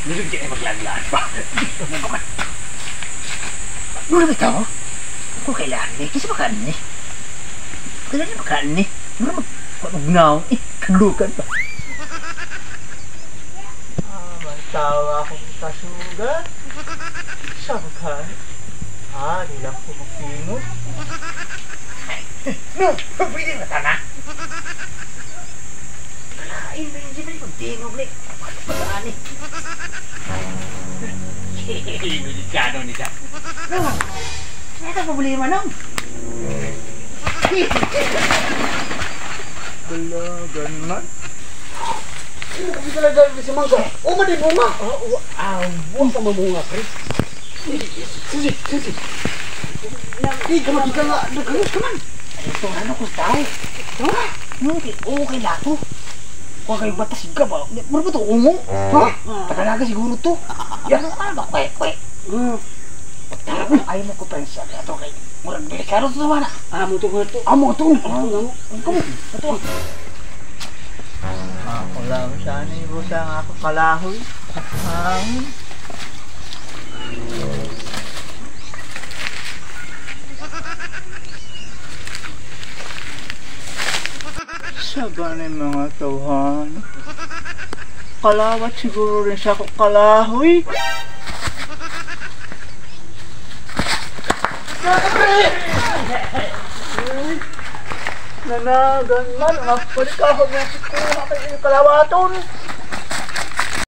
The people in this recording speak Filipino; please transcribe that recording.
Nulog ka maglaglaan pa. Nulog ito? Kung kailangan ni, kasi makaan ni. Kailangan makaan ni. Nulog magnaw, kalukan pa. Tawa akong kasugat. Sabi ka, di lang ko magpingot. No, pwede na tana. Kalain ba yung sibay kung tingog ni? Pataan eh. Inulit ka ano nila. No, saan ka problema nang? Dalagan man. Hindi ka lang dahil si Mangga. O, madi bunga. Buwang ka mamunga, Chris. Sige. Hindi ka nga. Nagkalos ka man. Ito ano ko tao. Okay na to. Huwag kayo batas ka ba? Mura ba ito umo? Tagalaga siguro to. Yan ano ba? Kwe. Tara ko. Ayaw mo ko pensa. Ito kay. Murag delikado to naman. Amo to. Ito. Ako lang sana ibo sa ako kalahoy. Saba na yung mga tawhan. Kalawat siguro rin sa ako kalahoy. Nanagan man, magpalikahog na si Kuya kayo kalawaton.